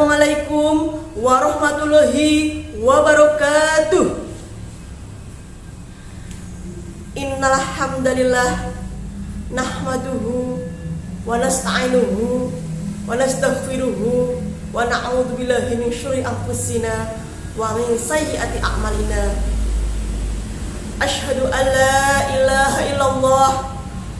Assalamualaikum warahmatullahi wabarakatuh. Innal hamdalillah nahmaduhu wa nasta'inuhu wa nastaghfiruhu wa na'udzu billahi min syururi anfusina wa min sayyiati a'malina. Asyhadu an la ilaha illallah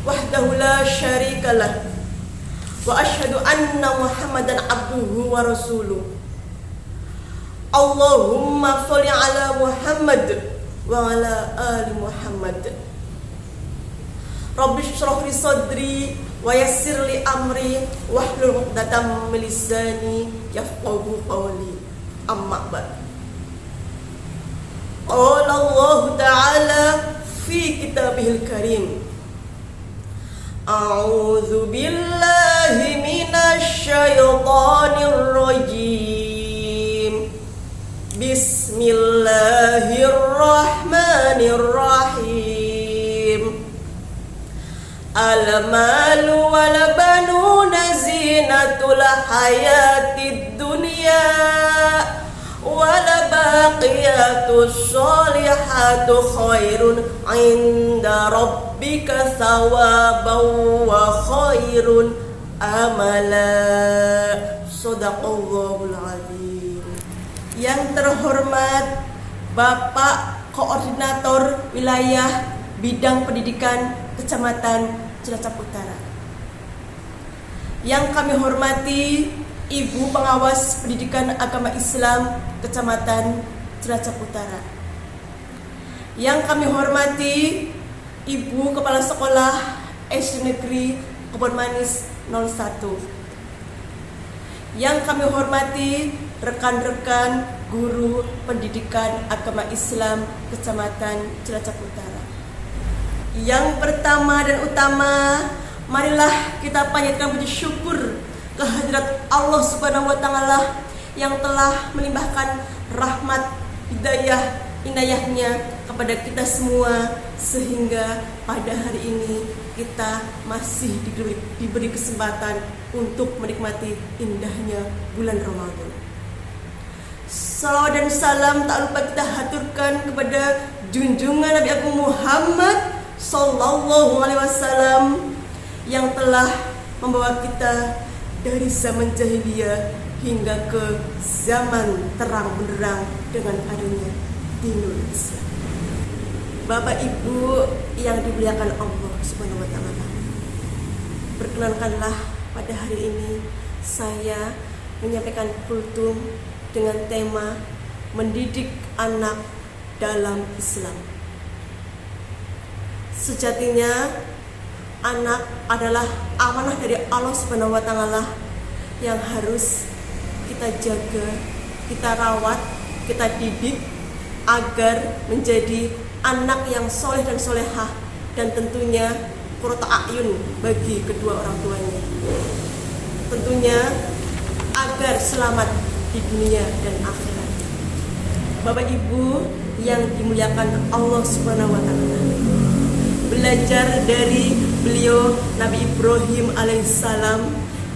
wahdahu la syarikalah wa asyhadu anna Muhammadan abduhu wa rasuluh. Allahumma sholli ala Muhammad wa ala ali Muhammad. Rabbi shrah li sadri wa yassir li amri wahlul 'uqdatam min lisani yafqahu qawli. Amma ba'd. Qala Allah ta'ala fi kitabihil karim. A'udzu billahi minasy syaithanir rajim. Bismillahirrahmanirrahim. Al-malu wal banuna zinatul hayatid dunya wal baqiyatus sholihatu khairun 'inda rabbika thawaban wa khairun amala. Shadaqallahul azim. Yang terhormat Bapak Koordinator Wilayah Bidang Pendidikan Kecamatan Cilacap Utara. Yang kami hormati Ibu Pengawas Pendidikan Agama Islam Kecamatan Cilacap Utara. Yang kami hormati Ibu Kepala Sekolah SD Negeri Kebon Manis 01. Yang kami hormati rekan-rekan guru pendidikan agama Islam Kecamatan Cilacap Utara. Yang pertama dan utama, marilah kita panjatkan puji syukur kehadirat Allah Subhanahu wa taala yang telah melimpahkan rahmat, hidayah, inayahnya kepada kita semua sehingga pada hari ini kita masih diberi kesempatan untuk menikmati indahnya bulan Ramadan. Salawat dan salam tak lupa kita haturkan kepada junjungan Nabi Agung Muhammad Sallallahu Alaihi Wasallam yang telah membawa kita dari zaman jahiliyah hingga ke zaman terang benderang dengan adanya dinul Islam. Bapak Ibu yang dimuliakan Allah Subhanahu wa taala, perkenankanlah pada hari ini saya menyampaikan kultum dengan tema mendidik anak dalam Islam. Sejatinya anak adalah amanah dari Allah Subhanahu wa taala yang harus kita jaga, kita rawat, kita didik agar menjadi anak yang soleh dan solehah, dan tentunya qurratu a'yun bagi kedua orang tuanya. Tentunya agar selamat di dunia dan akhirat. Bapak Ibu yang dimuliakan Allah Subhanahu wa taala, belajar dari beliau Nabi Ibrahim alaihissalam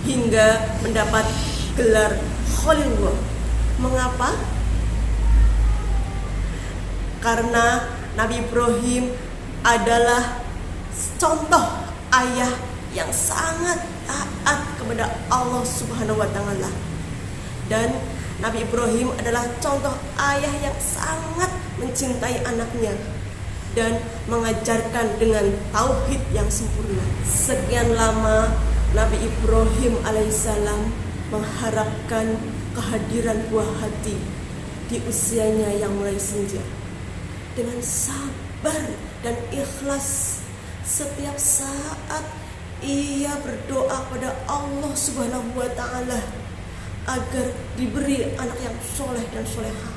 hingga mendapat gelar Khalilullah. Mengapa? Karena Nabi Ibrahim adalah contoh ayah yang sangat taat kepada Allah Subhanahu wa taala. Dan Nabi Ibrahim adalah contoh ayah yang sangat mencintai anaknya dan mengajarkan dengan tauhid yang sempurna. Sekian lama Nabi Ibrahim alaihissalam mengharapkan kehadiran buah hati di usianya yang mulai senja. Dengan sabar dan ikhlas, setiap saat ia berdoa pada Allah Subhanahu wa taala agar diberi anak yang soleh dan solehah.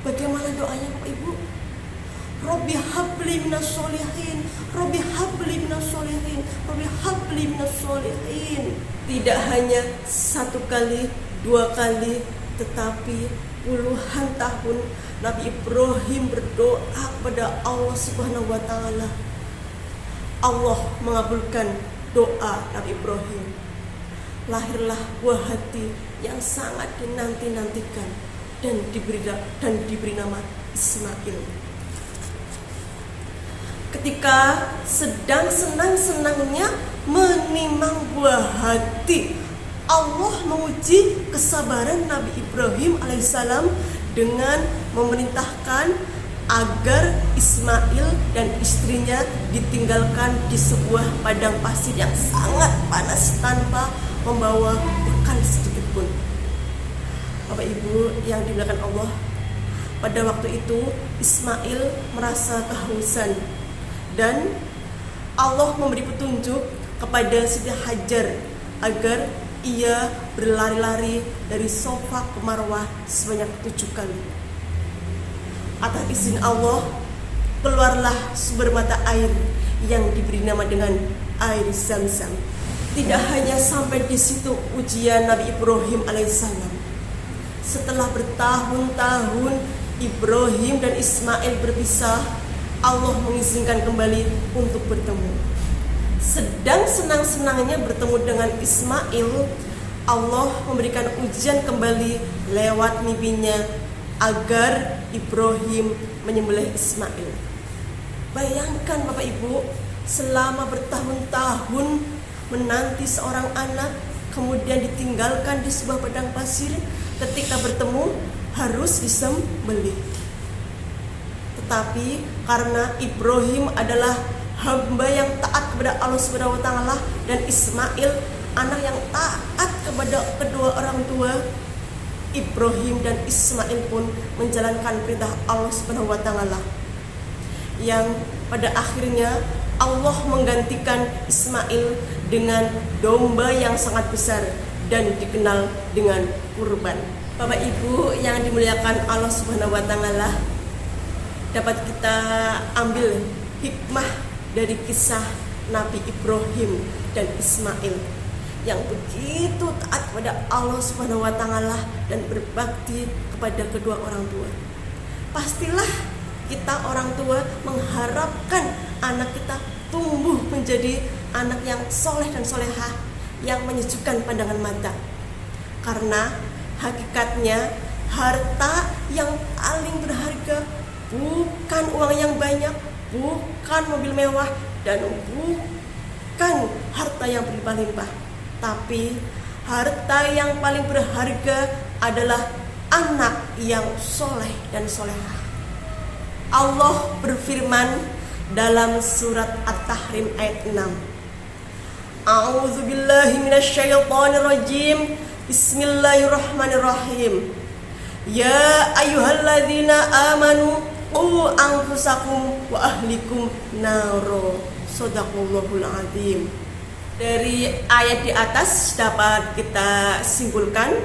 Bagaimana doanya Bapak Ibu? Rabbi habli minas solihin, Rabbi habli minas solihin, Rabbi habli minas solihin. Tidak hanya satu kali, dua kali, tetapi puluhan tahun Nabi Ibrahim berdoa kepada Allah Subhanahu wa taala. Allah mengabulkan doa Nabi Ibrahim. lahirlah buah hati yang sangat dinanti-nantikan dan diberi nama Ismail. Ketika sedang senang-senangnya menimang buah hati, Allah menguji kesabaran Nabi Ibrahim alaihissalam dengan memerintahkan agar Ismail dan istrinya ditinggalkan di sebuah padang pasir yang sangat panas tanpa membawa bekal sedikit pun. Bapak Ibu yang dimuliakan Allah, pada waktu itu Ismail merasa kehausan dan Allah memberi petunjuk kepada Siti Hajar agar ia berlari-lari dari Sofa ke Marwah sebanyak 7 kali. Atas izin Allah, keluarlah sumber mata air yang diberi nama dengan air Zam-Zam. Tidak hanya sampai di situ ujian Nabi Ibrahim alaihissalam. Setelah bertahun-tahun Ibrahim dan Ismail berpisah, Allah mengizinkan kembali untuk bertemu. Sedang senang-senangnya bertemu dengan Ismail, Allah memberikan ujian kembali lewat mimpinya agar Ibrahim menyembelih Ismail. Bayangkan Bapak Ibu, selama bertahun-tahun menanti seorang anak, kemudian ditinggalkan di sebuah padang pasir, ketika bertemu harus disembelih. Tetapi karena Ibrahim adalah hamba yang taat kepada Allah Subhanahu wa taala dan Ismail anak yang taat kepada kedua orang tua, Ibrahim dan Ismail pun menjalankan perintah Allah Subhanahu wa taala, yang pada akhirnya Allah menggantikan Ismail dengan domba yang sangat besar dan dikenal dengan kurban. Bapak Ibu yang dimuliakan Allah Subhanahu wa taala, dapat kita ambil hikmah dari kisah Nabi Ibrahim dan Ismail yang begitu taat kepada Allah Subhanahu wa taala dan berbakti kepada kedua orang tua. Pastilah kita orang tua mengharapkan anak kita tumbuh menjadi anak yang soleh dan solehah, yang menyejukkan pandangan mata. Karena hakikatnya harta yang paling berharga bukan uang yang banyak, bukan mobil mewah, dan bukan harta yang berlimpah-limpah, tapi harta yang paling berharga adalah anak yang soleh dan solehah. Allah berfirman dalam surat At-Tahrim ayat 6. A'udzubillahi minasyaitonirrajim. Bismillahirrahmanirrahim. Ya ayyuhalladzina amanu qu anfusakum wa ahlikum naro. Shadaqallahul azim. Dari ayat di atas dapat kita simpulkan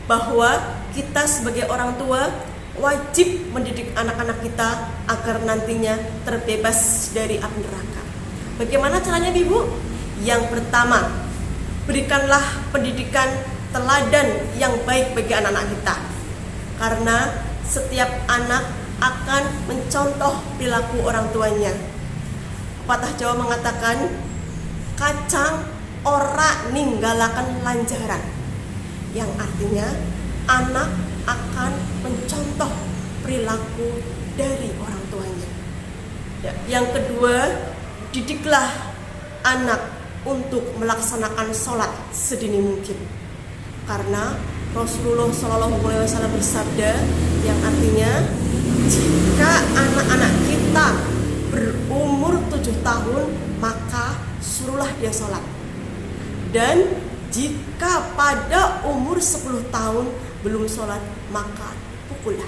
bahwa kita sebagai orang tua wajib mendidik anak-anak kita agar nantinya terbebas dari api neraka. Bagaimana caranya, Ibu? Yang pertama, berikanlah pendidikan teladan yang baik bagi anak-anak kita. Karena setiap anak akan mencontoh perilaku orang tuanya. Pepatah Jawa mengatakan, kacang ora ninggalakan lanjaran, yang artinya anak akan mencontoh perilaku dari orang tuanya. Yang kedua, didiklah anak untuk melaksanakan sholat sedini mungkin. Karena Rasulullah SAW bersabda, yang artinya jika anak-anak kita berumur 7 tahun maka suruhlah dia sholat, dan jika pada umur 10 tahun belum sholat maka pukullah.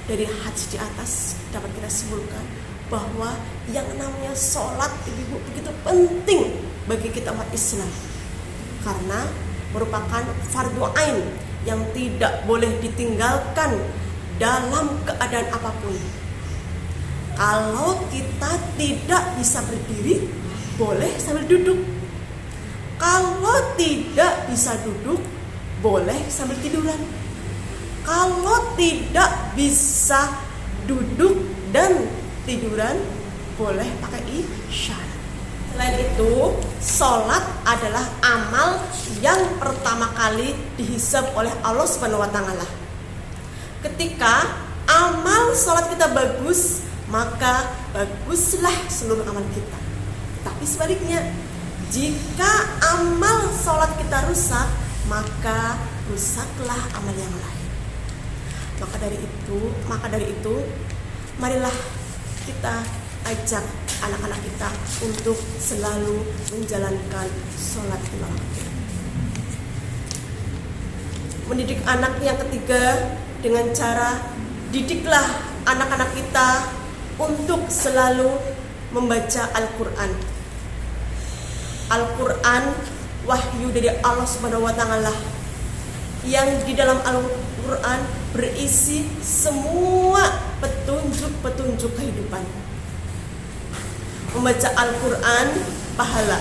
Dari hadis di atas dapat kita simpulkan bahwa yang namanya sholat ibu begitu penting bagi kita umat Islam, karena merupakan fardu ain yang tidak boleh ditinggalkan dalam keadaan apapun. Kalau kita tidak bisa berdiri, boleh sambil duduk. Kalau tidak bisa duduk, boleh sambil tiduran. Kalau tidak bisa duduk dan tiduran, boleh pakai isyarat. Selain itu, sholat adalah amal yang pertama kali dihisab oleh Allah Subhanahu wa Ta'ala. Ketika amal sholat kita bagus, maka baguslah seluruh amal kita. Tapi sebaliknya, jika amal sholat kita rusak, maka rusaklah amal yang lain. Maka dari itu, marilah kita ajak anak-anak kita untuk selalu menjalankan sholat lima waktu. Mendidik anak yang ketiga dengan cara didiklah anak-anak kita untuk selalu membaca Al-Quran. Al-Quran wahyu dari Allah Subhanahu wa Ta'ala, yang di dalam Al-Quran berisi semua petunjuk-petunjuk kehidupan. Membaca Al-Quran pahala.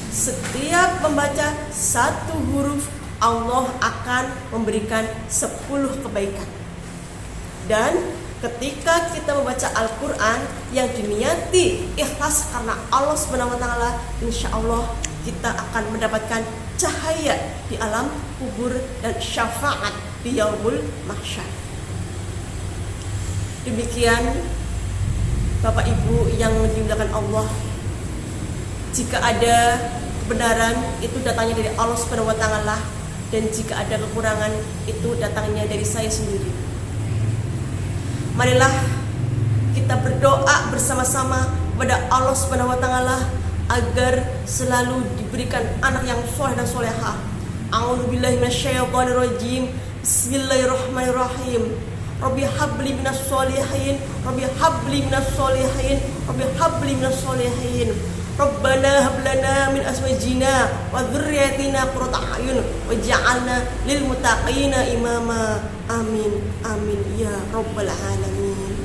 Setiap membaca satu huruf, Allah akan memberikan 10 kebaikan. Dan ketika kita membaca Al-Quran yang diniati ikhlas karena Allah Subhanahu wa Ta'ala, insya Allah kita akan mendapatkan cahaya di alam kubur dan syafaat di yaumul mahsyar. Demikian Bapak Ibu yang dimuliakan Allah, jika ada kebenaran itu datangnya dari Allah Subhanahu wa Ta'ala, dan jika ada kekurangan itu datangnya dari saya sendiri. Marilah kita berdoa bersama-sama kepada Allah Subhanahu wa Ta'ala agar selalu diberikan anak yang soleh dan solehah. A'udzubillahi minasyaitonirrajim. Bismillahirrahmanirrahim. Rabbi habli minas solihin, Rabbi habli minas solihin, Rabbi habli minas solihin. Rabbana hab lana min azwajina wa dzurriyyatina qurrata a'yun waj'alna lil muttaqina imama. Amin amin ya rabbal alamin.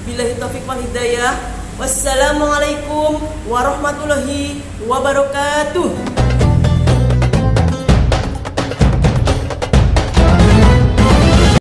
Billahi taufiq wal hidayah. Wassalamualaikum warahmatullahi wabarakatuh.